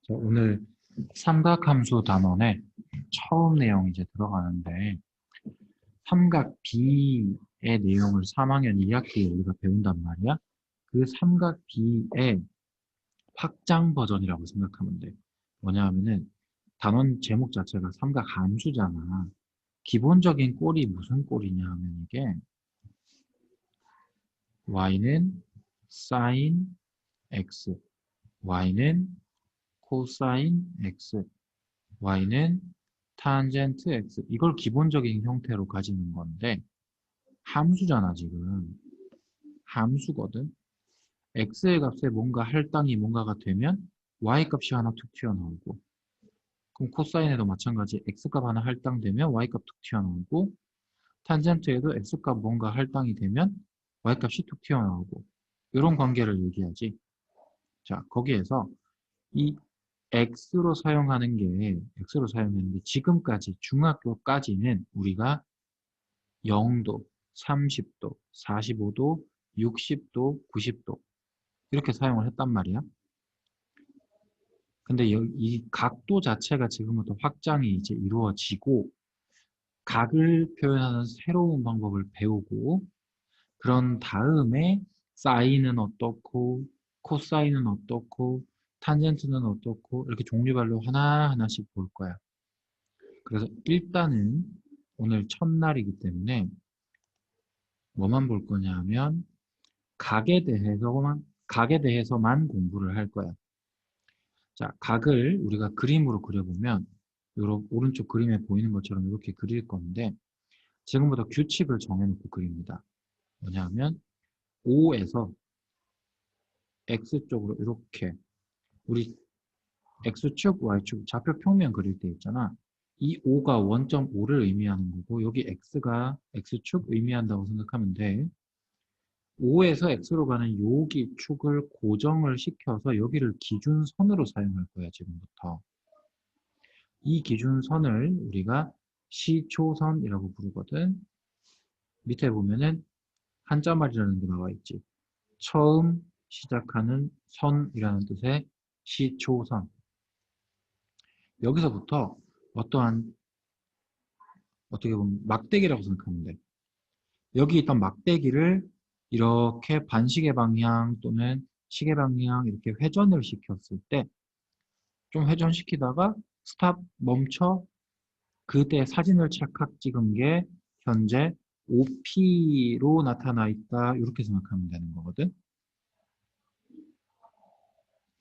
자, 오늘 삼각함수 단원에 처음 내용 이제 들어가는데 삼각 B의 내용을 3학년 2학기에 우리가 배운단 말이야. 그 삼각 B의 확장 버전이라고 생각하면 돼. 뭐냐 하면은 단원 제목 자체가 삼각함수잖아. 기본적인 꼴이 무슨 꼴이냐 하면 이게 y는 sin x, y는 코사인 x, y는 탄젠트 x. 이걸 기본적인 형태로 가지는 건데 함수잖아 지금. 함수거든. x의 값에 뭔가 할당이 뭔가가 되면 y 값이 하나 툭 튀어나오고, 그럼 코사인에도 마찬가지 x값 하나 할당되면 y값 툭 튀어나오고, 탄젠트에도 x값 뭔가 할당이 되면 y값이 툭 튀어나오고, 이런 관계를 얘기하지. 자, 거기에서 이 x로 사용하는 게 지금까지 중학교까지는 우리가 0도, 30도, 45도, 60도, 90도 이렇게 사용을 했단 말이야. 근데 이 각도 자체가 지금부터 확장이 이제 이루어지고 각을 표현하는 새로운 방법을 배우고, 그런 다음에 사인은 어떻고 코사인은 어떻고 탄젠트는 어떻고 이렇게 종류별로 하나하나씩 볼 거야. 그래서 일단은 오늘 첫날이기 때문에 뭐만 볼 거냐 하면 각에 대해서만 공부를 할 거야. 자, 각을 우리가 그림으로 그려보면 오른쪽 그림에 보이는 것처럼 이렇게 그릴 건데, 지금부터 규칙을 정해놓고 그립니다. 뭐냐 하면 O에서 X쪽으로 이렇게 우리 X축, Y축 좌표 평면 그릴 때 있잖아. 이 O가 원점 O를 의미하는 거고 여기 X가 X축 의미한다고 생각하면 돼. O에서 X로 가는 여기 축을 고정을 시켜서 여기를 기준선으로 사용할 거야, 지금부터. 이 기준선을 우리가 시초선이라고 부르거든. 밑에 보면은 한자말이라는 게 나와 있지. 처음 시작하는 선이라는 뜻의 시초선. 여기서부터 어떠한, 어떻게 보면 막대기라고 생각하면 돼. 여기 있던 막대기를 이렇게 반시계 방향 또는 시계 방향 이렇게 회전을 시켰을 때, 좀 회전시키다가 스탑, 멈춰, 그때 사진을 찰칵 찍은 게 현재 OP로 나타나 있다, 이렇게 생각하면 되는 거거든.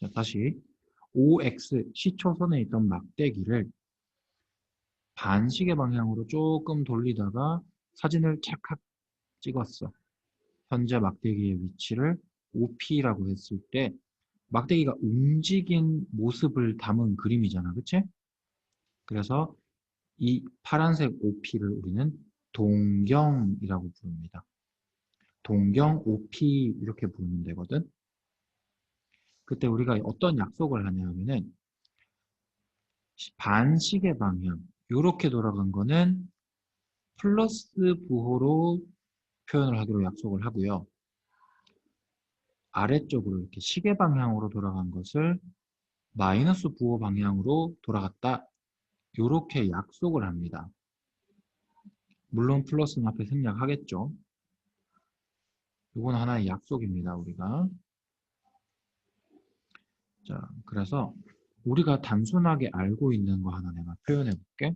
자, 다시 OX 시초선에 있던 막대기를 반시계 방향으로 조금 돌리다가 사진을 찰칵 찍었어. 현재 막대기의 위치를 OP라고 했을 때 막대기가 움직인 모습을 담은 그림이잖아, 그치? 그래서 이 파란색 OP를 우리는 동경이라고 부릅니다. 동경 OP 이렇게 부르면 되거든. 그때 우리가 어떤 약속을 하냐 하면은 반시계 방향 이렇게 돌아간 거는 플러스 부호로 표현을 하기로 약속을 하고요. 아래쪽으로 이렇게 시계 방향으로 돌아간 것을 마이너스 부호 방향으로 돌아갔다, 이렇게 약속을 합니다. 물론 플러스는 앞에 생략하겠죠. 이건 하나의 약속입니다, 우리가. 자, 그래서 우리가 단순하게 알고 있는 거 하나 내가 표현해 볼게.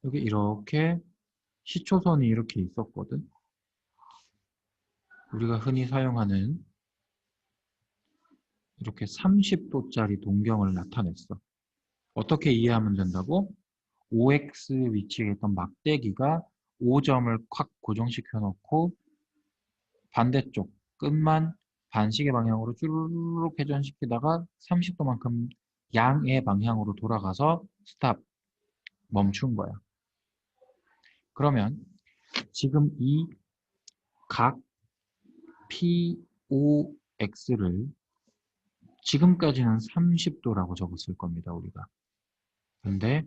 여기 이렇게 시초선이 이렇게 있었거든. 우리가 흔히 사용하는 이렇게 30도짜리 동경을 나타냈어. 어떻게 이해하면 된다고? OX 위치에 있던 막대기가 5점을 콱 고정시켜 놓고 반대쪽 끝만 반시계 방향으로 쭈르륵 회전시키다가 30도만큼 양의 방향으로 돌아가서 스탑, 멈춘 거야. 그러면 지금 이 각 POX를 지금까지는 30도라고 적었을 겁니다, 우리가. 근데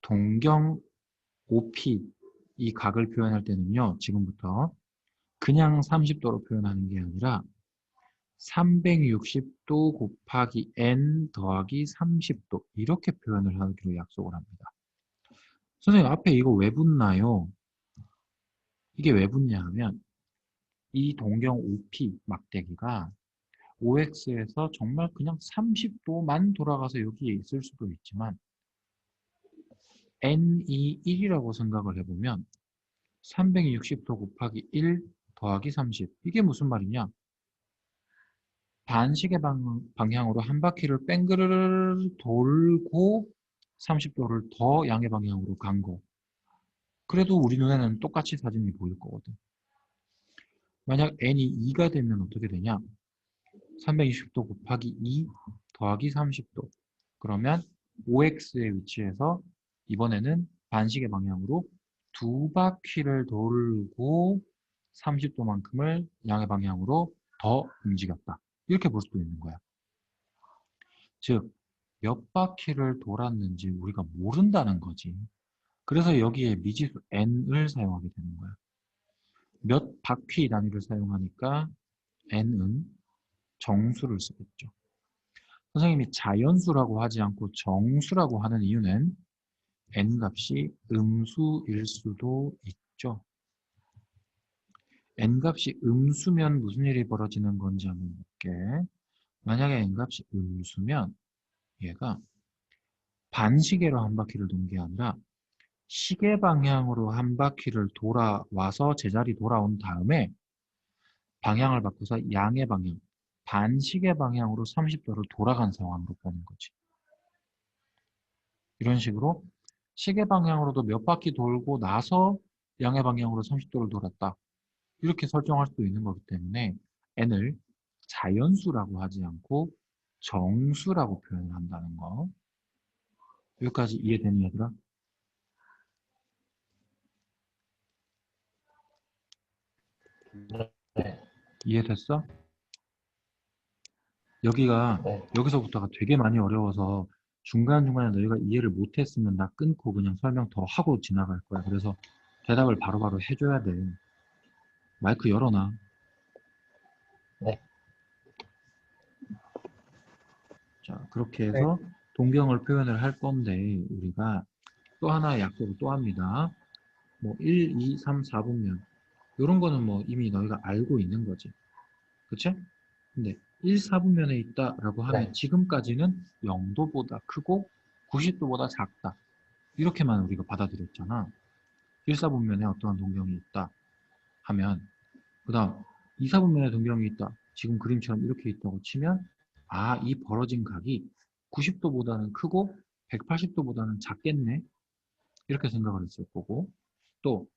동경 OP, 이 각을 표현할 때는요, 지금부터 그냥 30도로 표현하는 게 아니라 360도 곱하기 n 더하기 30도 이렇게 표현을 하기로 약속을 합니다. 선생님 앞에 이거 왜 붙나요? 이게 왜 붙냐 하면 이 동경 OP 막대기가 OX에서 정말 그냥 30도만 돌아가서 여기에 있을 수도 있지만 n이 1이라고 생각을 해보면 360도 곱하기 1 더하기 30 이게 무슨 말이냐? 반시계 방향으로 한 바퀴를 뺑그르르 돌고 30도를 더 양의 방향으로 간 거. 그래도 우리 눈에는 똑같이 사진이 보일 거거든. 만약 n이 2가 되면 어떻게 되냐? 320도 곱하기 2 더하기 30도. 그러면 OX의 위치에서 이번에는 반시계 방향으로 두 바퀴를 돌고 30도만큼을 양의 방향으로 더 움직였다. 이렇게 볼 수도 있는 거야. 즉, 몇 바퀴를 돌았는지 우리가 모른다는 거지. 그래서 여기에 미지수 n을 사용하게 되는 거야. 몇 바퀴 단위를 사용하니까 n은 정수를 쓰겠죠. 선생님이 자연수라고 하지 않고 정수라고 하는 이유는 n 값이 음수일 수도 있죠. n 값이 음수면 무슨 일이 벌어지는 건지 한번 볼게. 만약에 n 값이 음수면 얘가 반시계로 한 바퀴를 도는 게 아니라 시계 방향으로 한 바퀴를 돌아와서 제자리 돌아온 다음에 방향을 바꿔서 양의 방향, 반시계 방향으로 30도를 돌아간 상황으로 보는 거지. 이런 식으로 시계 방향으로도 몇 바퀴 돌고 나서 양의 방향으로 30도를 돌았다. 이렇게 설정할 수도 있는 거기 때문에 n을 자연수라고 하지 않고 정수라고 표현을 한다는 거. 여기까지 이해되니 얘들아? 네. 이해됐어? 네. 여기서부터가 되게 많이 어려워서 중간중간에 너희가 이해를 못했으면 나 끊고 그냥 설명 더 하고 지나갈 거야. 그래서 대답을 바로바로 해줘야 돼. 마이크 열어놔. 네. 자, 그렇게 네. 해서 동경을 표현을 할 건데 우리가 또 하나 약속을 또 합니다. 뭐 1, 2, 3, 4분면 이런 거는 뭐 이미 너희가 알고 있는 거지. 그치? 근데 1, 4분면에 있다라고 하면 네. 지금까지는 0도보다 크고 90도보다 작다. 이렇게만 우리가 받아들였잖아. 1, 4분면에 어떠한 동경이 있다 하면 그 다음 2, 4분면에 동경이 있다. 지금 그림처럼 이렇게 있다고 치면 아, 이 벌어진 각이 90도보다는 크고 180도보다는 작겠네. 이렇게 생각을 했을 거고 또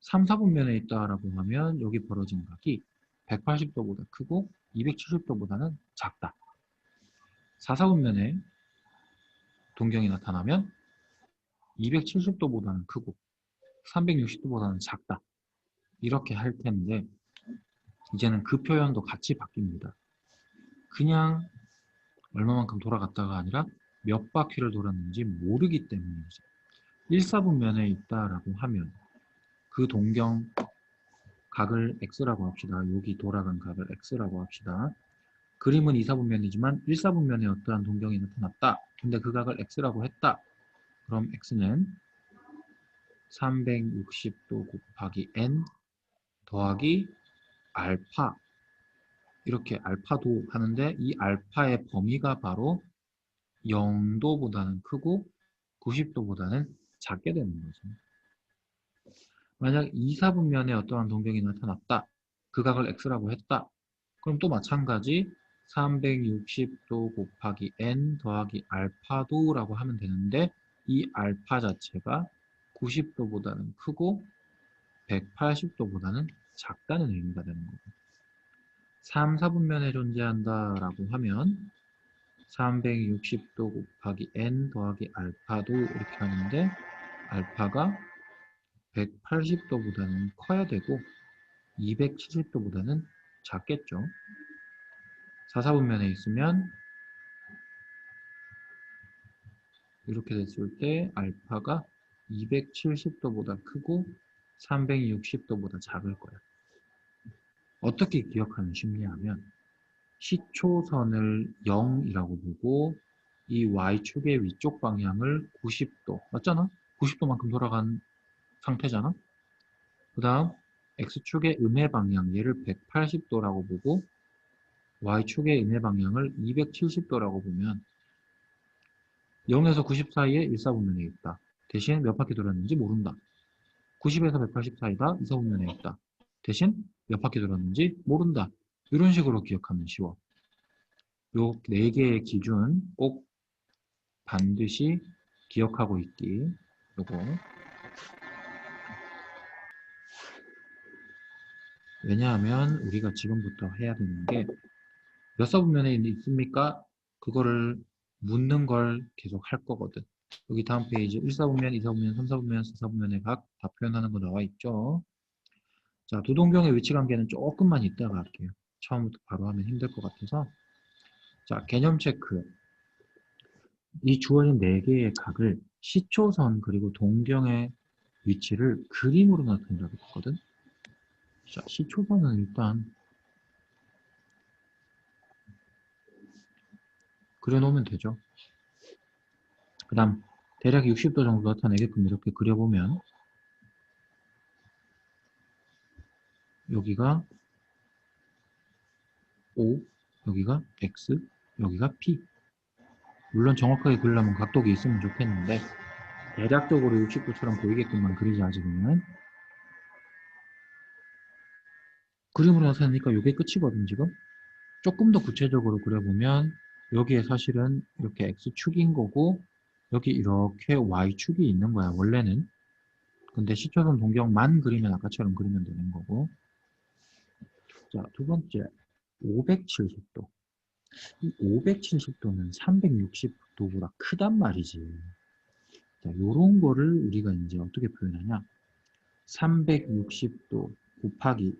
3, 4분면에 있다라고 하면 여기 벌어진 각이 180도보다 크고 270도보다는 작다. 4, 4분면에 동경이 나타나면 270도보다는 크고 360도보다는 작다. 이렇게 할 텐데 이제는 그 표현도 같이 바뀝니다. 그냥 얼마만큼 돌아갔다가 아니라 몇 바퀴를 돌았는지 모르기 때문이죠. 1, 4분면에 있다라고 하면 그 동경 각을 x라고 합시다. 여기 돌아간 각을 x라고 합시다. 그림은 2, 4분면이지만 1, 4분면에 어떠한 동경이 나타났다. 근데 그 각을 x라고 했다. 그럼 x는 360도 곱하기 n 더하기 알파 이렇게 알파도 하는데 이 알파의 범위가 바로 0도보다는 크고 90도보다는 작게 되는 거죠. 만약 2, 4분면에 어떠한 동경이 나타났다. 그 각을 x라고 했다. 그럼 또 마찬가지 360도 곱하기 n 더하기 알파도라고 하면 되는데 이 알파 자체가 90도보다는 크고 180도보다는 작다는 의미가 되는 거고 3, 4분면에 존재한다라고 하면 360도 곱하기 n 더하기 알파도 이렇게 하는데 알파가 180도보다는 커야 되고 270도보다는 작겠죠. 4, 4분면에 있으면 이렇게 됐을 때 알파가 270도보다 크고 360도보다 작을 거야. 어떻게 기억하면 쉽냐 하면 시초선을 0이라고 보고 이 y축의 위쪽 방향을 90도 맞잖아? 90도만큼 돌아간 상태잖아? 그 다음 x축의 음의 방향 얘를 180도라고 보고 y축의 음의 방향을 270도라고 보면 0에서 90 사이에 일사분면에 있다. 대신 몇 바퀴 돌았는지 모른다. 90에서 180 사이다. 이사분면에 있다. 대신 몇 바퀴 돌았는지 모른다. 이런 식으로 기억하면 쉬워. 요 4개의 기준 꼭 반드시 기억하고 있기. 요거. 왜냐하면 우리가 지금부터 해야 되는 게 몇 사분면에 있습니까? 그거를 묻는 걸 계속 할 거거든. 여기 다음 페이지 1사분면, 2사분면, 3사분면, 4사분면의 각 다 표현하는 거 나와 있죠. 자, 두 동경의 위치 관계는 조금만 이따가 할게요. 처음부터 바로 하면 힘들 것 같아서. 자, 개념 체크. 이 주어진 4개의 각을 시초선 그리고 동경의 위치를 그림으로 나타내라고 했거든. 자, 시초선은 일단 그려놓으면 되죠. 그 다음 대략 60도 정도 나타내게끔 이렇게 그려보면 여기가 O, 여기가 X, 여기가 P. 물론 정확하게 그리려면 각도기 있으면 좋겠는데 대략적으로 60도처럼 보이게끔만 그리자 지금은. 그림으로 나타내니까 이게 끝이거든 지금. 조금 더 구체적으로 그려보면 여기에 사실은 이렇게 X축인 거고 여기 이렇게 Y축이 있는 거야 원래는. 근데 시초선 동경만 그리면 아까처럼 그리면 되는 거고. 자, 두 번째 570도. 이 570도는 360도보다 크단 말이지. 자, 요런 거를 우리가 이제 어떻게 표현하냐. 360도 곱하기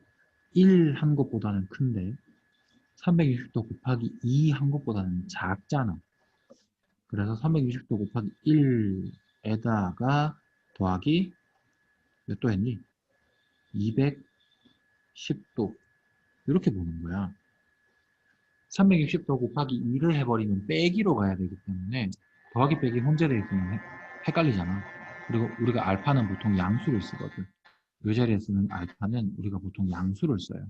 1 한 것보다는 큰데 360도 곱하기 2 한 것보다는 작잖아. 그래서 360도 곱하기 1에다가 더하기 몇 도 했니? 210도 이렇게 보는 거야. 360도 곱하기 2를 해버리면 빼기로 가야 되기 때문에 더하기 빼기 혼재되어 있으면 헷갈리잖아. 그리고 우리가 알파는 보통 양수를 쓰거든. 이 자리에 쓰는 알파는 우리가 보통 양수를 써요.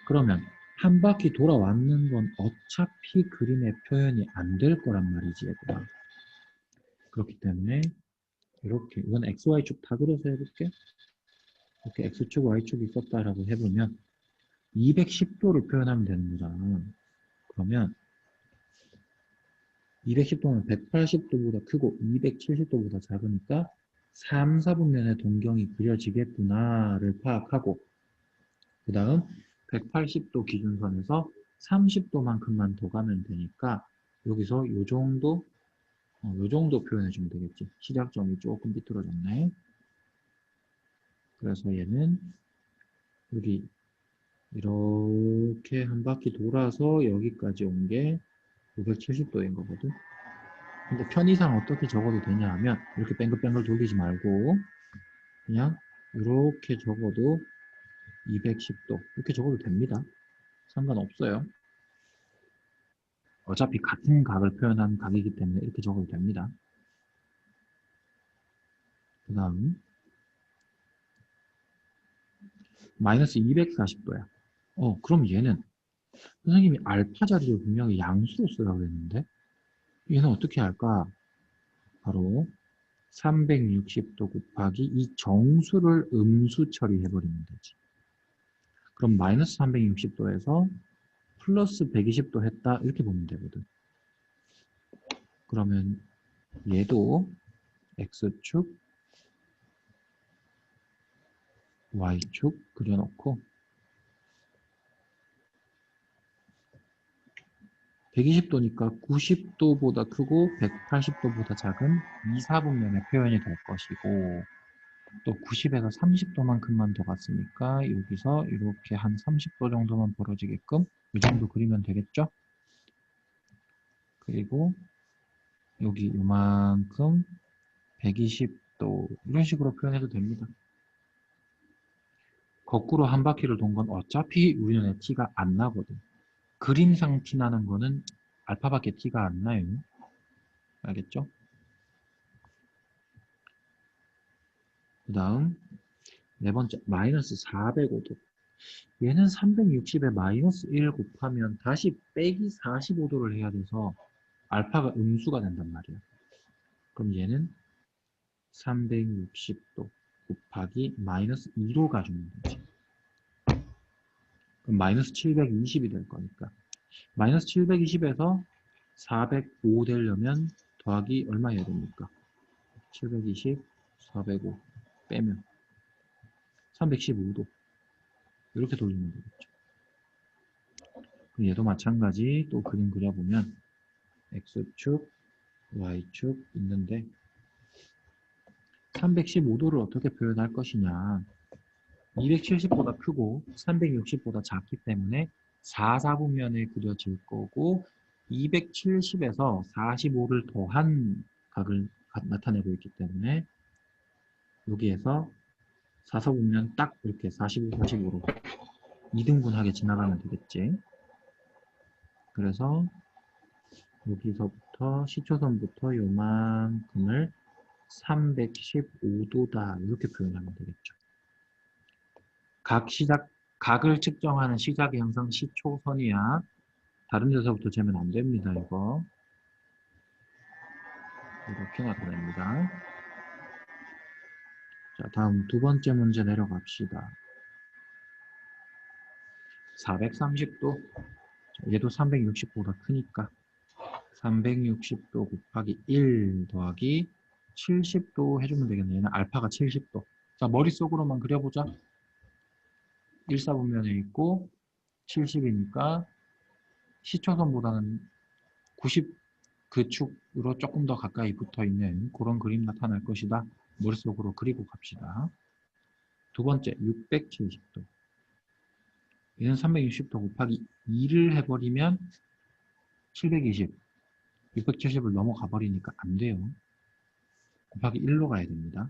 그러면 한 바퀴 돌아왔는 건 어차피 그림의 표현이 안 될 거란 말이지 얘들아. 그렇기 때문에 이렇게 이건 XY축 다 그려서 해볼게. 이렇게 X축, Y축이 있었다라고 해보면 210도를 표현하면 되는 거잖아. 그러면 210도는 180도보다 크고 270도보다 작으니까 3, 4분면의 동경이 그려지겠구나를 파악하고 그 다음 180도 기준선에서 30도만큼만 더 가면 되니까 여기서 요 정도 표현해주면 되겠지. 시작점이 조금 삐뚤어졌네. 그래서 얘는 여기 이렇게 한 바퀴 돌아서 여기까지 온 게 570도인 거거든. 근데 편의상 어떻게 적어도 되냐 하면 이렇게 뱅글뱅글 돌리지 말고 그냥 이렇게 적어도 210도 이렇게 적어도 됩니다. 상관없어요. 어차피 같은 각을 표현한 각이기 때문에 이렇게 적어도 됩니다. 그 다음 마이너스 240도야. 그럼 얘는 선생님이 알파 자리를 분명히 양수로 쓰라고 했는데 얘는 어떻게 할까? 바로 360도 곱하기 이 정수를 음수 처리해버리면 되지. 그럼 마이너스 360도에서 플러스 120도 했다 이렇게 보면 되거든. 그러면 얘도 X축, Y축 그려놓고 120도니까 90도보다 크고 180도보다 작은 2, 4분면의 표현이 될 것이고 또 90에서 30도만큼만 더 갔으니까 여기서 이렇게 한 30도 정도만 벌어지게끔 이 정도 그리면 되겠죠? 그리고 여기 이만큼 120도 이런 식으로 표현해도 됩니다. 거꾸로 한 바퀴를 돈 건 어차피 우리 눈에 티가 안 나거든. 그림상 티 나는 거는 알파밖에 티가 안 나요. 알겠죠? 그 다음 네 번째 마이너스 405도. 얘는 360에 마이너스 1 곱하면 다시 빼기 45도를 해야 돼서 알파가 음수가 된단 말이야. 그럼 얘는 360도 곱하기 마이너스 2로 가주면 되지. 그럼 마이너스 720이 될 거니까. 마이너스 720에서 405 되려면 더하기 얼마 해야 됩니까? 720, 405 빼면 315도. 이렇게 돌리면 되겠죠. 얘도 마찬가지 또 그림 그려보면 X축, Y축 있는데 315도를 어떻게 표현할 것이냐. 270보다 크고 360보다 작기 때문에 4, 4분면에 그려질 거고 270에서 45를 더한 각을 나타내고 있기 때문에 여기에서 4, 4분면 딱 이렇게 45, 45로 2등분하게 지나가면 되겠지. 그래서 여기서부터 시초선부터 요만큼을 315도다 이렇게 표현하면 되겠죠. 각을 측정하는 시작의 항상 시초선이야. 다른 데서부터 재면 안 됩니다. 이거 이렇게 나타납니다. 자, 다음 두 번째 문제 내려갑시다. 430도. 얘도 360보다 크니까 360도 곱하기 1 더하기 70도 해주면 되겠네. 얘는 알파가 70도. 자, 머릿속으로만 그려보자. 1사분면에 있고 70이니까 시초선보다는 90 그 축으로 조금 더 가까이 붙어있는 그런 그림 나타날 것이다. 머릿속으로 그리고 갑시다. 두 번째 670도. 얘는 360도 곱하기 2를 해버리면 720, 670을 넘어가 버리니까 안 돼요. 곱하기 1로 가야 됩니다.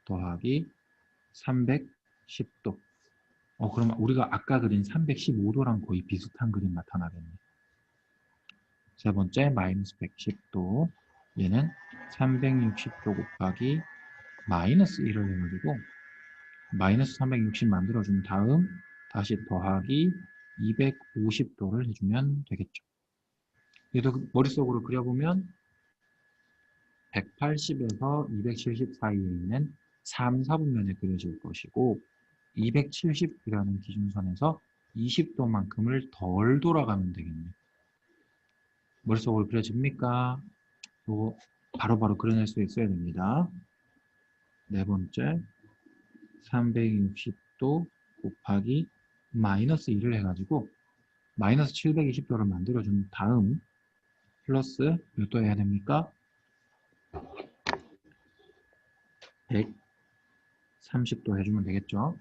더하기 310도. 그러면 우리가 아까 그린 315도랑 거의 비슷한 그림 나타나겠네. 세 번째 마이너스 110도. 얘는 360도 곱하기 마이너스 1을 해가지고 마이너스 360 만들어준 다음 다시 더하기 250도를 해주면 되겠죠. 얘도 머릿속으로 그려보면 180에서 270 사이에 있는 3, 4분면에 그려질 것이고 270이라는 기준선에서 20도만큼을 덜 돌아가면 되겠네요. 머릿속으로 그려집니까? 이거 바로바로 그려낼 수 있어야 됩니다. 네 번째 360도 곱하기 마이너스 2를 해가지고 마이너스 720도를 만들어준 다음 플러스 몇 도 해야 됩니까? 130도 해주면 되겠죠.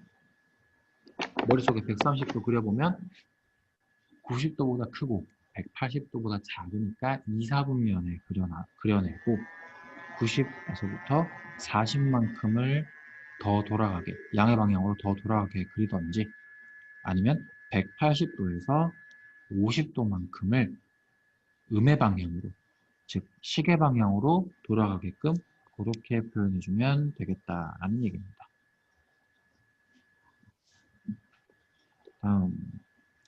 머릿속에 130도 그려보면 90도보다 크고 180도보다 작으니까 2, 4분면에 그려내고 90에서부터 40만큼을 더 돌아가게, 양의 방향으로 더 돌아가게 그리던지 아니면 180도에서 50도만큼을 음의 방향으로, 즉 시계 방향으로 돌아가게끔 그렇게 표현해주면 되겠다라는 얘기입니다. 다음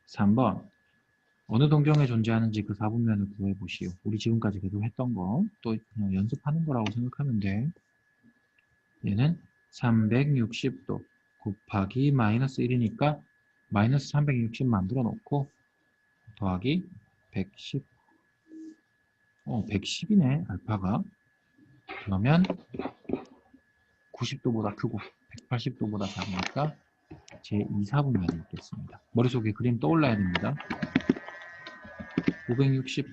3번 어느 동경에 존재하는지 그 4분면을 구해보시오. 우리 지금까지 계속 했던 거 또 그냥 연습하는 거라고 생각하면 돼. 얘는 360도 곱하기 마이너스 1이니까 마이너스 360 만들어 놓고 더하기 110 110이네 알파가. 그러면 90도보다 크고 180도보다 작으니까 제2, 4분면이 있겠습니다. 머릿속에 그림 떠올라야 됩니다. 560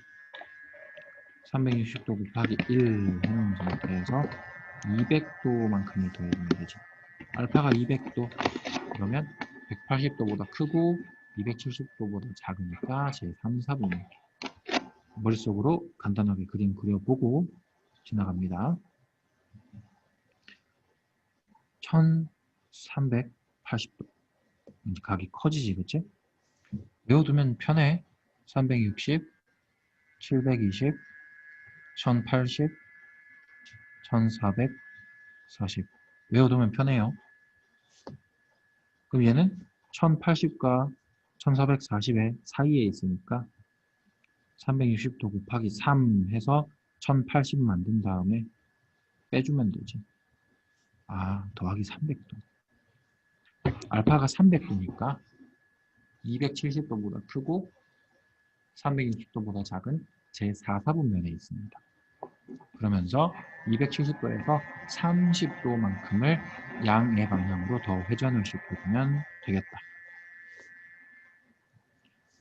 360도 곱하기 1 해놓은 상태에서 200도만큼을 더해주면 되죠. 알파가 200도 그러면 180도보다 크고 270도보다 작으니까 제3, 4분면. 머릿속으로 간단하게 그림 그려보고 지나갑니다. 1380도 이제 각이 커지지, 그치? 외워두면 편해. 360, 720, 1080, 1440. 외워두면 편해요. 그럼 얘는 1080과 1440의 사이에 있으니까 360도 곱하기 3 해서 1080 만든 다음에 빼주면 되지. 아, 더하기 300도. 알파가 300도니까 270도보다 크고 360도보다 작은 제4사분면에 있습니다. 그러면서 270도에서 30도만큼을 양의 방향으로 더 회전을 시켜주면 되겠다.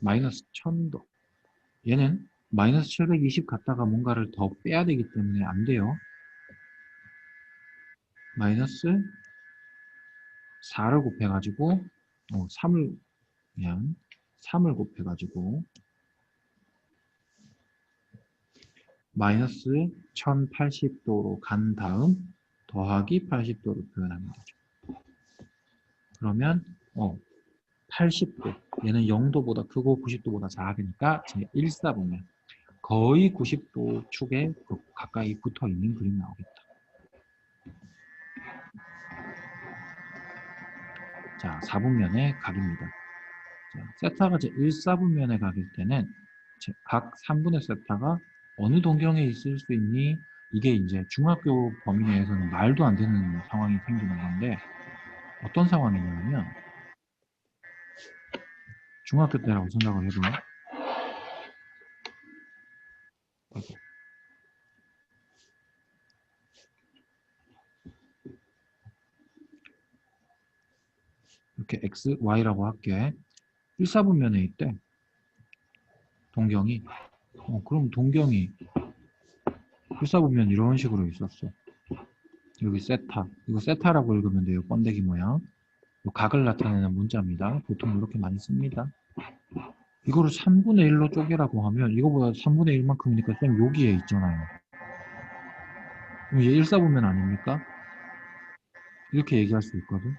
마이너스 1000도. 얘는 마이너스 720 갔다가 뭔가를 더 빼야 되기 때문에 안 돼요. 마이너스 4를 곱해가지고 3을 그냥 3을 곱해가지고 마이너스 1080도로 간 다음 더하기 80도로 표현하면 되죠. 그러면 80도 얘는 0도보다 크고 90도보다 작으니까 제1사분면 거의 90도 축에 가까이 붙어 있는 그림이 나오겠다. 자, 4분면의 각입니다. 자, 세타가 제1사분면의 각일 때는 각 3분의 세타가 어느 동경에 있을 수 있니? 이게 이제 중학교 범위 내에서는 말도 안 되는 상황이 생기는 건데 어떤 상황이냐면 중학교 때라고 생각을 해보면 이렇게 x, y라고 할게. 1사분면에 있대. 동경이. 그럼 동경이 1사분면 이런 식으로 있었어. 여기 세타. 이거 세타라고 읽으면 돼요. 번데기 모양. 각을 나타내는 문자입니다. 보통 이렇게 많이 씁니다. 이거를 3분의 1로 쪼개라고 하면 이거보다 3분의 1만큼이니까 쌤 여기에 있잖아요. 그럼 얘 1사분면 아닙니까? 이렇게 얘기할 수 있거든.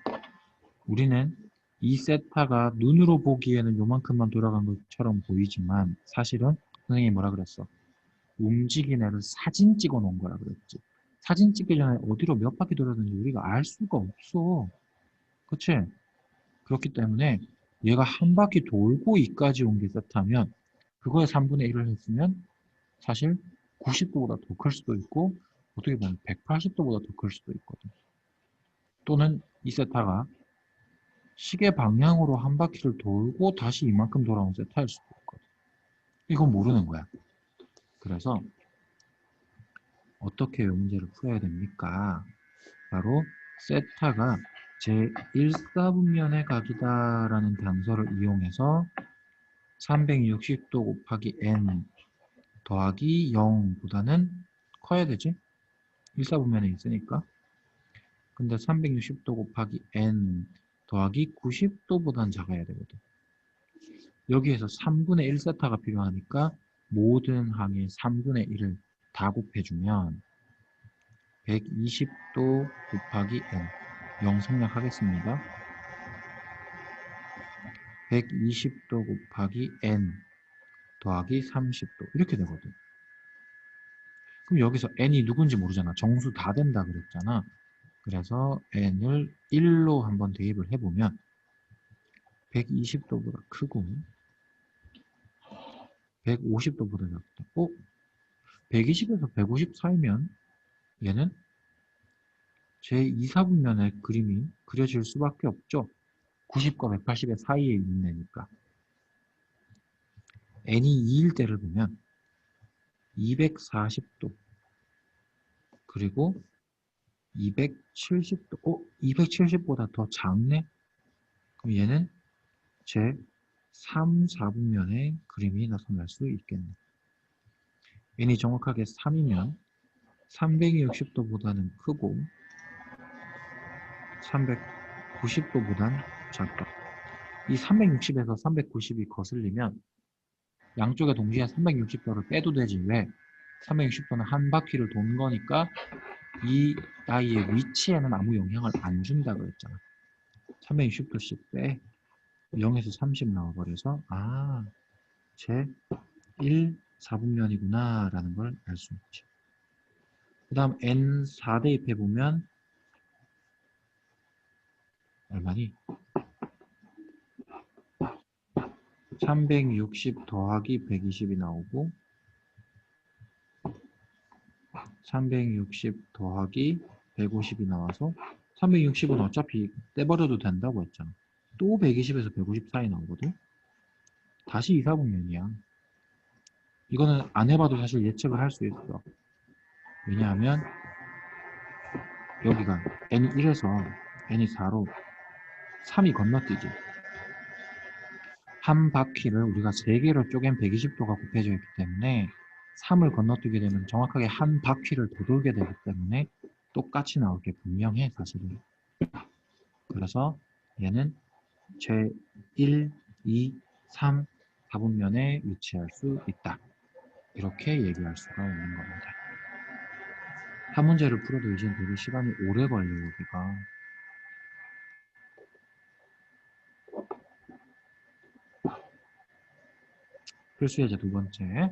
우리는 이 세타가 눈으로 보기에는 요만큼만 돌아간 것처럼 보이지만 사실은 선생님이 뭐라 그랬어? 움직인 애를 사진 찍어 놓은 거라 그랬지. 사진 찍기 전에 어디로 몇 바퀴 돌았는지 우리가 알 수가 없어. 그치? 그렇기 때문에 얘가 한 바퀴 돌고 이까지 온 게 세타면 그거에 3분의 1을 했으면 사실 90도보다 더 클 수도 있고 어떻게 보면 180도보다 더 클 수도 있거든. 또는 이 세타가 시계 방향으로 한 바퀴를 돌고 다시 이만큼 돌아온 세타일 수도 있거든. 이건 모르는 거야. 그래서 어떻게 이 문제를 풀어야 됩니까? 바로 세타가 제1사분면의 각이다라는 단서를 이용해서 360도 곱하기 n 더하기 0보다는 커야 되지? 1사분면에 있으니까. 근데 360도 곱하기 n 더하기 90도보다는 작아야 되거든. 여기에서 3분의 1 세타가 필요하니까 모든 항의 3분의 1을 다 곱해주면 120도 곱하기 n 0 생략하겠습니다. 120도 곱하기 n 더하기 30도 이렇게 되거든. 그럼 여기서 n이 누군지 모르잖아. 정수 다 된다 그랬잖아. 그래서 n을 1로 한번 대입을 해보면 120도보다 크고 150도보다 작다. 120에서 150 사이면 얘는 제2사분면의 그림이 그려질 수밖에 없죠. 90과 180의 사이에 있는 애니까. n이 2일 때를 보면 240도 그리고 270도 270보다 더 작네? 그럼 얘는 제 3, 4분면의 그림이 나타날 수 있겠네. n이 정확하게 3이면 360도보다는 크고 390도보단 작다. 이 360에서 390이 거슬리면 양쪽에 동시에 360도를 빼도 되지 왜? 360도는 한 바퀴를 도는 거니까 이 아이의 위치에는 아무 영향을 안 준다 그랬잖아. 360도씩 빼. 0에서 30 나와버려서 제 1, 4분면이구나 라는 걸 알 수 있죠. 그 다음 n 4 대입해보면 얼마니? 360 더하기 120이 나오고 360 더하기 150이 나와서 360은 어차피 떼버려도 된다고 했잖아. 또 120에서 150 사이 나오거든. 다시 2, 4분면이야. 이거는 안 해봐도 사실 예측을 할 수 있어. 왜냐하면 여기가 n이 1에서 n이 4로 3이 건너뛰지. 한 바퀴를 우리가 3개로 쪼갠 120도가 곱해져 있기 때문에 3을 건너뛰게 되면 정확하게 한 바퀴를 더 돌게 되기 때문에 똑같이 나올 게 분명해, 사실은. 그래서 얘는 제 1, 2, 3, 4분면에 위치할 수 있다. 이렇게 얘기할 수가 있는 겁니다. 한 문제를 풀어도 이제 되게 시간이 오래 걸려요, 여기가. 필수예제 두 번째.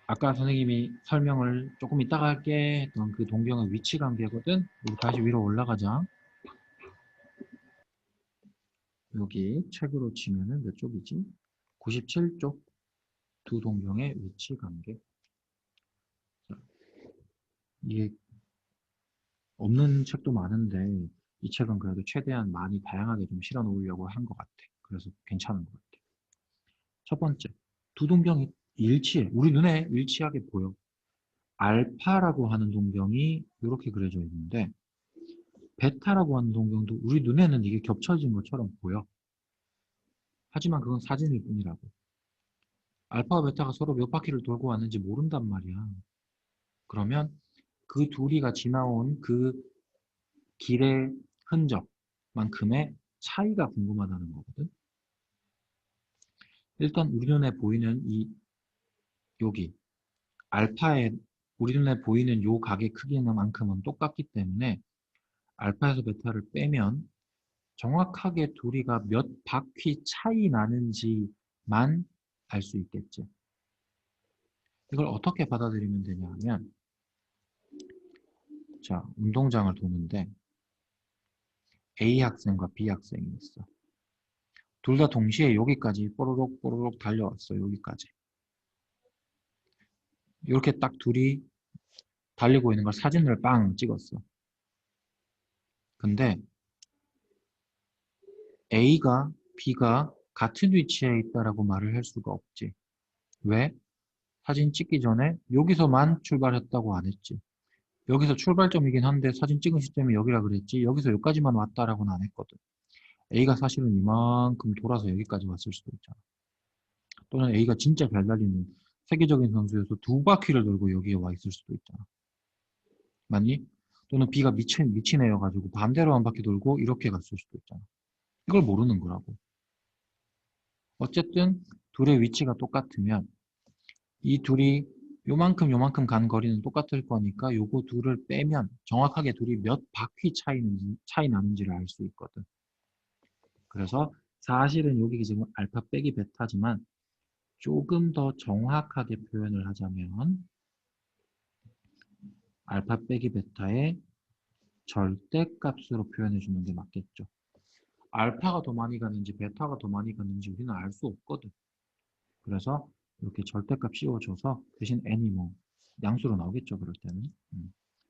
아까 선생님이 설명을 조금 이따가 할게 했던 그 동경의 위치 관계거든. 우리 다시 위로 올라가자. 여기 책으로 치면은 몇 쪽이지? 97쪽. 두 동경의 위치 관계. 자, 이게 없는 책도 많은데 이 책은 그래도 최대한 많이 다양하게 좀 실어 놓으려고 한 것 같아. 그래서 괜찮은 것 같아. 첫 번째, 두 동경이 일치해. 우리 눈에 일치하게 보여. 알파라고 하는 동경이 이렇게 그려져 있는데 베타라고 하는 동경도 우리 눈에는 이게 겹쳐진 것처럼 보여. 하지만 그건 사진일 뿐이라고. 알파와 베타가 서로 몇 바퀴를 돌고 왔는지 모른단 말이야. 그러면 그 둘이가 지나온 그 길의 흔적만큼의 차이가 궁금하다는 거거든. 일단 우리 눈에 보이는 여기 알파의 우리 눈에 보이는 요 각의 크기만큼은 똑같기 때문에 알파에서 베타를 빼면 정확하게 둘이가 몇 바퀴 차이 나는지만 알 수 있겠지. 이걸 어떻게 받아들이면 되냐 하면 자, 운동장을 도는데 A 학생과 B 학생이 있어. 둘 다 동시에 여기까지 뽀로록 뽀로록 달려왔어. 여기까지. 이렇게 딱 둘이 달리고 있는 걸 사진을 빵 찍었어. 근데 A가 B가 같은 위치에 있다라고 말을 할 수가 없지. 왜? 사진 찍기 전에 여기서만 출발했다고 안 했지. 여기서 출발점이긴 한데 사진 찍은 시점이 여기라 그랬지. 여기서 여기까지만 왔다라고는 안 했거든. A가 사실은 이만큼 돌아서 여기까지 왔을 수도 있잖아. 또는 A가 진짜 잘 달리는 세계적인 선수여서 두 바퀴를 돌고 여기에 와 있을 수도 있잖아. 맞니? 또는 B가 미친 애여가지고 반대로 한 바퀴 돌고 이렇게 갔을 수도 있잖아. 이걸 모르는 거라고. 어쨌든 둘의 위치가 똑같으면 이 둘이 요만큼 간 거리는 똑같을 거니까 요거 둘을 빼면 정확하게 둘이 몇 바퀴 차이 나는지를 알 수 있거든. 그래서 사실은 여기 지금 알파 빼기 베타지만 조금 더 정확하게 표현을 하자면 알파 빼기 베타의 절대값으로 표현해 주는 게 맞겠죠. 알파가 더 많이 갔는지 베타가 더 많이 갔는지 우리는 알 수 없거든. 그래서 이렇게 절대값 씌워줘서 대신 n이 뭐 양수로 나오겠죠. 그럴 때는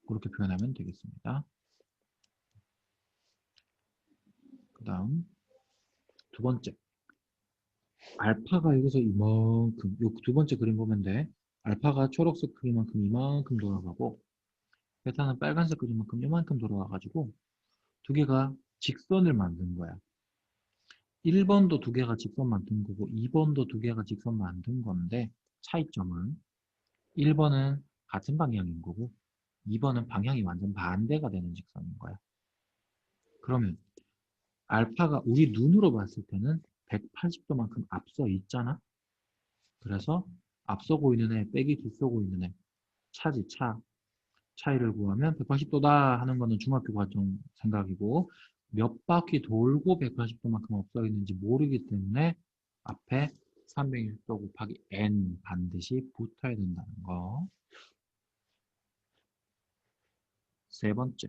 그렇게 표현하면 되겠습니다. 그 다음 두 번째 알파가 여기서 이만큼 요 두 번째 그림 보면 돼. 알파가 초록색 크기만큼 이만큼 돌아가고 베타는 빨간색 그림만큼 이만큼 돌아와가지고 두 개가 직선을 만든 거야. 1번도 두 개가 직선 만든 거고 2번도 두 개가 직선 만든 건데 차이점은 1번은 같은 방향인 거고 2번은 방향이 완전 반대가 되는 직선인 거야. 그러면 알파가 우리 눈으로 봤을 때는 180도만큼 앞서 있잖아. 그래서 앞서 보이는 애 빼기 뒤서고 있는 애 차이를 구하면 180도다 하는 거는 중학교 과정 생각이고 몇 바퀴 돌고 180도만큼 없어지는지 모르기 때문에 앞에 360도 곱하기 n 반드시 붙어야 된다는 거. 세 번째.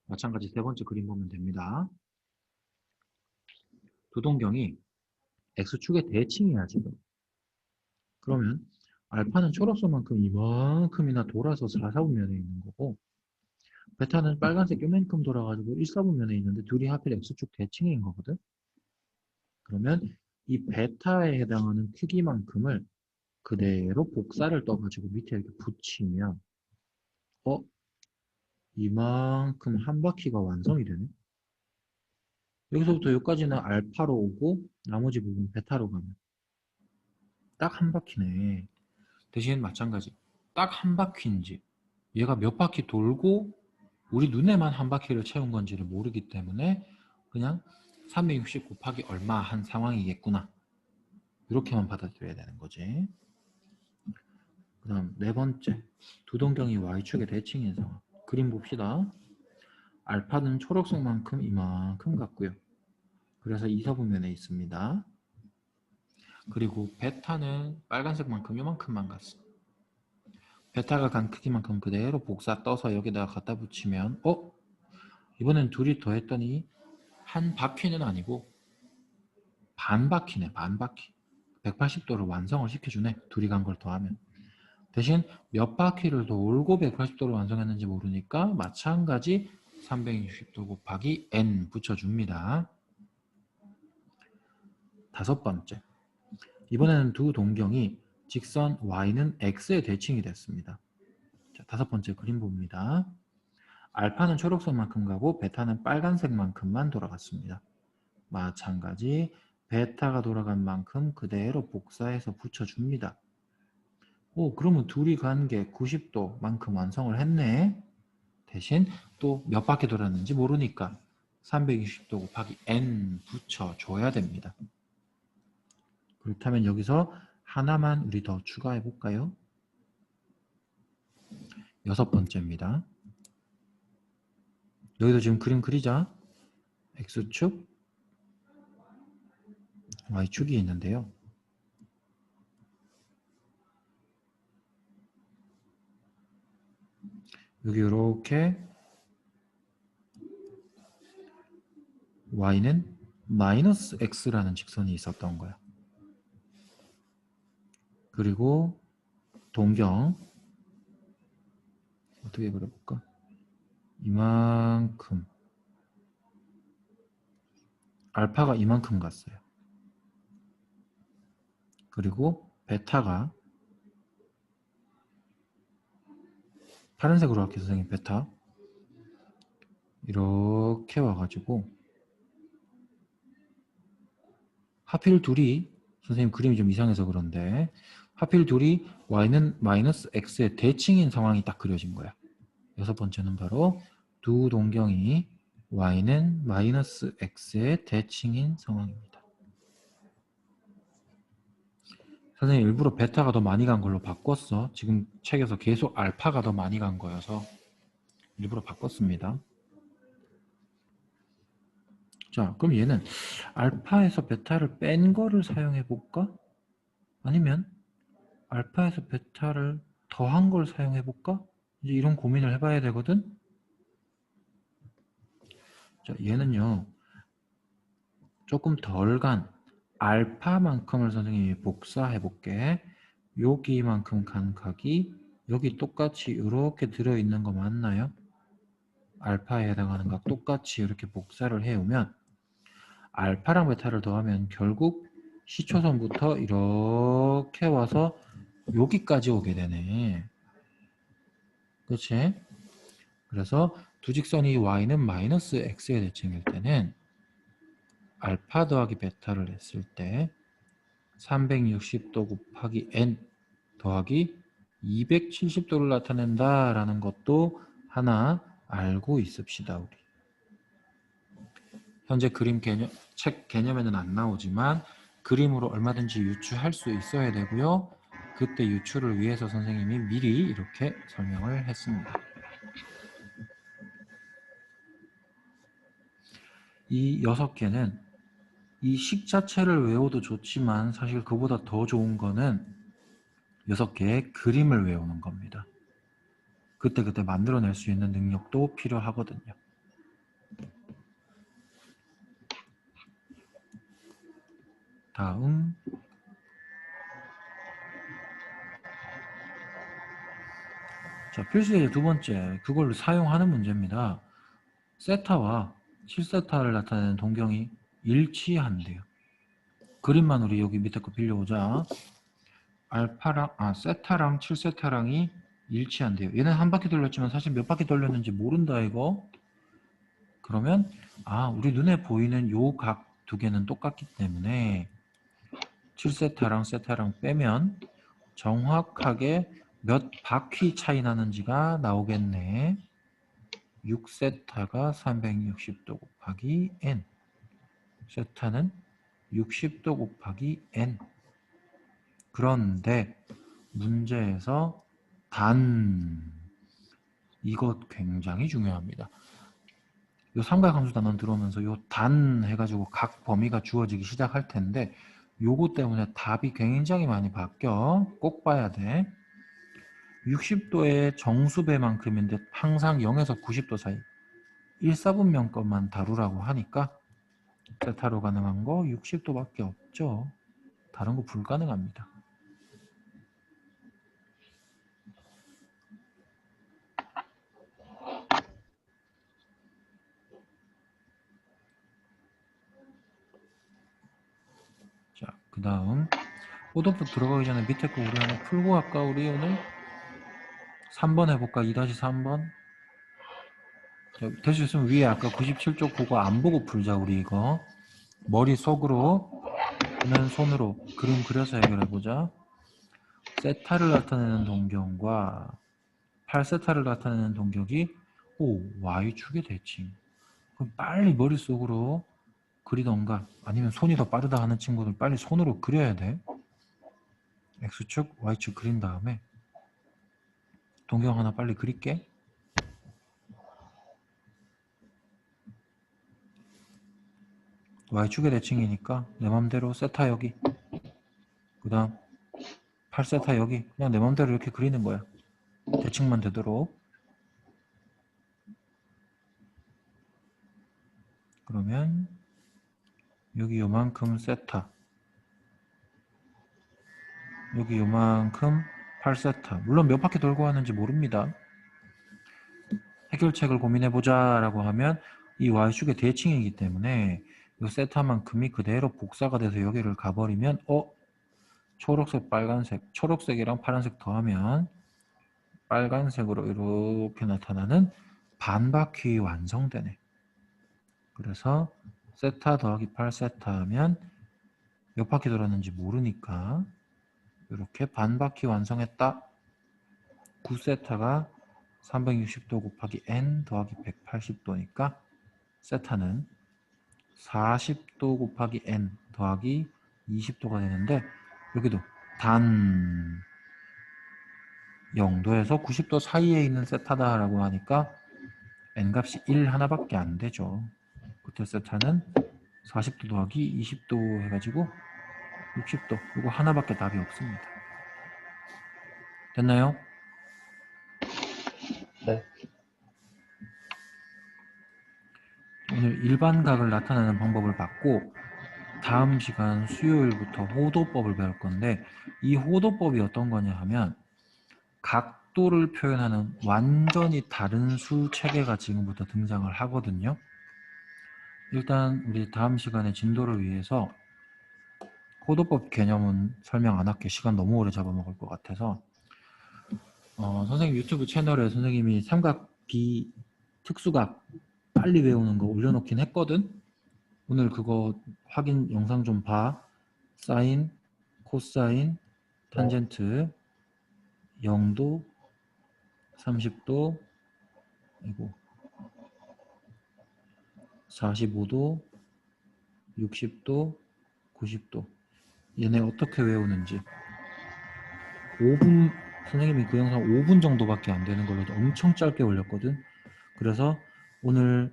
마찬가지 세 번째 그림 보면 됩니다. 두 동경이 x축의 대칭이야 지금. 그러면 알파는 초록선만큼 이만큼이나 돌아서 4사분면에 있는 거고 베타는 빨간색 요만큼 돌아가지고 1사분면에 있는데 둘이 하필 x축 대칭인 거거든. 그러면 이 베타에 해당하는 크기만큼을 그대로 복사를 떠가지고 밑에 이렇게 붙이면 이만큼 한 바퀴가 완성이 되네. 여기서부터 여기까지는 알파로 오고 나머지 부분 베타로 가면 딱 한 바퀴네. 대신 마찬가지. 딱 한 바퀴인지 얘가 몇 바퀴 돌고 우리 눈에만 한 바퀴를 채운 건지를 모르기 때문에 그냥 360 곱하기 얼마 한 상황이겠구나. 이렇게만 받아들여야 되는 거지. 그 다음 네 번째. 두 동경이 y축의 대칭인 상황. 그림 봅시다. 알파는 초록색만큼 이만큼 같고요. 그래서 2사분면에 있습니다. 그리고 베타는 빨간색만큼 요만큼만 갔어. 베타가 간 크기만큼 그대로 복사 떠서 여기다가 갖다 붙이면 이번엔 둘이 더했더니 한 바퀴는 아니고 반 바퀴네. 반 바퀴. 180도를 완성을 시켜주네. 둘이 간 걸 더하면. 대신 몇 바퀴를 돌고 180도를 완성했는지 모르니까 마찬가지 360도 곱하기 n 붙여줍니다. 다섯 번째. 이번에는 두 동경이 직선 y는 x의 대칭이 됐습니다. 자, 다섯 번째 그림 봅니다. 알파는 초록색만큼 가고 베타는 빨간색만큼만 돌아갔습니다. 마찬가지 베타가 돌아간 만큼 그대로 복사해서 붙여줍니다. 그러면 둘이 간 게 90도만큼 완성을 했네. 대신 또 몇 바퀴 돌았는지 모르니까 320도 곱하기 n 붙여줘야 됩니다. 그렇다면 여기서 하나만 우리 더 추가해 볼까요? 여섯 번째입니다. 여기도 지금 그림 그리자. x축, y축이 있는데요. 여기 이렇게 y는 마이너스 x라는 직선이 있었던 거야. 그리고 동경 어떻게 그려볼까? 이만큼 알파가 이만큼 갔어요. 그리고 베타가 파란색으로 할게요. 선생님 베타 이렇게 와가지고 하필 둘이 선생님 그림이 좀 이상해서 그런데 하필 둘이 y는 마이너스 x의 대칭인 상황이 딱 그려진 거야. 여섯 번째는 바로 두 동경이 y는 마이너스 x의 대칭인 상황입니다. 선생님 일부러 베타가 더 많이 간 걸로 바꿨어. 지금 책에서 계속 알파가 더 많이 간 거여서 일부러 바꿨습니다. 자, 그럼 얘는 알파에서 베타를 뺀 거를 사용해 볼까? 아니면 알파에서 베타를 더한 걸 사용해 볼까? 이제 이런 고민을 해봐야 되거든. 자, 얘는요 조금 덜 간 알파만큼을 선생님이 복사해 볼게. 여기만큼 간 각이 여기 똑같이 이렇게 들어있는 거 맞나요? 알파에 해당하는 각 똑같이 이렇게 복사를 해오면 알파랑 베타를 더하면 결국 시초선부터 이렇게 와서 여기까지 오게 되네. 그렇지? 그래서 두 직선이 y는 마이너스 x의 대칭일 때는 알파 더하기 베타를 했을 때 360도 곱하기 n 더하기 270도를 나타낸다라는 것도 하나 알고 있읍시다. 우리. 현재 그림 개념, 책 개념에는 안 나오지만 그림으로 얼마든지 유추할 수 있어야 되고요. 그때 유추를 위해서 선생님이 미리 이렇게 설명을 했습니다. 이 6개는 이 식 자체를 외워도 좋지만 사실 그보다 더 좋은 거는 6개의 그림을 외우는 겁니다. 그때그때 만들어낼 수 있는 능력도 필요하거든요. 다음 자, 필수예제 두 번째, 그걸 사용하는 문제입니다. 세타와 7세타를 나타내는 동경이 일치한대요. 그림만 우리 여기 밑에 거 빌려오자. 세타랑 7세타랑이 일치한대요. 얘는 한 바퀴 돌렸지만 사실 몇 바퀴 돌렸는지 모른다 이거. 그러면 우리 눈에 보이는 요 각 두 개는 똑같기 때문에 7세타랑 세타랑 빼면 정확하게 몇 바퀴 차이 나는지가 나오겠네. 6세타가 360도 곱하기 n, 세타는 60도 곱하기 n. 그런데 문제에서 이것 굉장히 중요합니다. 요 삼각함수 단원 들어오면서 요 단 해가지고 각 범위가 주어지기 시작할 텐데 요거 때문에 답이 굉장히 많이 바뀌어. 꼭 봐야 돼. 60도의 정수배만큼인데 항상 0에서 90도 사이 1사분면 것만 다루라고 하니까 세타로 가능한 거 60도밖에 없죠. 다른 거 불가능합니다. 자, 그 다음 호도법 들어가기 전에 밑에 거 우리 하나 풀고 갈까? 우리 오늘 3번 해볼까? 2-3번 될 수 있으면 위에 아까 97쪽 그거 안 보고 풀자. 우리 이거 머릿속으로 는 손으로 그림 그려서 해결해보자. 세타를 나타내는 동경과 8세타를 나타내는 동격이 Y축의 대칭. 그럼 빨리 머릿속으로 그리던가 아니면 손이 더 빠르다 하는 친구들 빨리 손으로 그려야 돼. X축, Y축 그린 다음에 동경 하나 빨리 그릴게. Y축의 대칭이니까 내 맘대로 세타 여기, 그 다음 8세타 여기, 그냥 내 맘대로 이렇게 그리는 거야. 대칭만 되도록. 그러면 여기 요만큼 세타, 여기 요만큼 8세타. 물론 몇 바퀴 돌고 하는지 모릅니다. 해결책을 고민해보자 라고 하면 이 Y축의 대칭이기 때문에 이 세타만큼이 그대로 복사가 돼서 여기를 가버리면 초록색, 빨간색, 초록색이랑 파란색 더하면 빨간색으로 이렇게 나타나는 반바퀴 완성되네. 그래서 세타 더하기 8세타 하면 몇 바퀴 돌았는지 모르니까 이렇게 반바퀴 완성했다. 9세타가 360도 곱하기 n 더하기 180도니까 세타는 40도 곱하기 n 더하기 20도가 되는데 여기도 단 0도에서 90도 사이에 있는 세타다라고 하니까 n 값이 1 하나밖에 안 되죠. 그때 세타는 40도 더하기 20도 해가지고 60도. 이거 하나밖에 답이 없습니다. 됐나요? 네. 오늘 일반각을 나타내는 방법을 봤고 다음 시간 수요일부터 호도법을 배울 건데 이 호도법이 어떤 거냐 하면 각도를 표현하는 완전히 다른 수 체계가 지금부터 등장을 하거든요. 일단 우리 다음 시간에 진도를 위해서 호도법 개념은 설명 안 할게. 시간 너무 오래 잡아먹을 것 같아서 선생님 유튜브 채널에 선생님이 삼각 비 특수각 빨리 외우는 거 올려놓긴 했거든. 오늘 그거 확인 영상 좀 봐. 사인, 코사인, 탄젠트 0도, 30도, 그리고 45도, 60도, 90도. 얘네 어떻게 외우는지 5분, 선생님이 그 영상 5분 정도밖에 안 되는 걸로 엄청 짧게 올렸거든. 그래서 오늘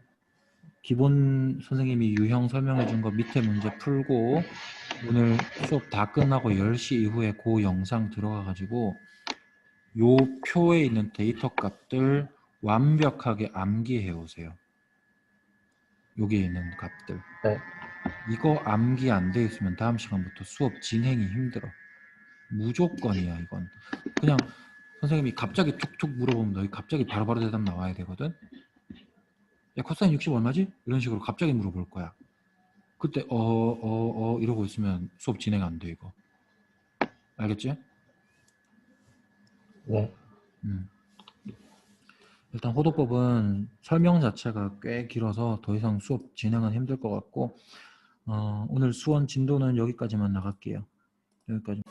기본 선생님이 유형 설명해 준 거 밑에 문제 풀고 오늘 수업 다 끝나고 10시 이후에 그 영상 들어가 가지고 요 표에 있는 데이터 값들 완벽하게 암기해 오세요. 여기에 있는 값들. 네. 이거 암기 안 돼 있으면 다음 시간부터 수업 진행이 힘들어. 무조건이야 이건. 그냥 선생님이 갑자기 툭툭 물어보면 너희 갑자기 바로바로 대답 나와야 되거든. 야 코사인 60 얼마지? 이런 식으로 갑자기 물어볼 거야. 그때 이러고 있으면 수업 진행 안 돼 이거. 알겠지? 네. 일단 호도법은 설명 자체가 꽤 길어서 더 이상 수업 진행은 힘들 것 같고 오늘 수원 진도는 여기까지만 나갈게요. 여기까지.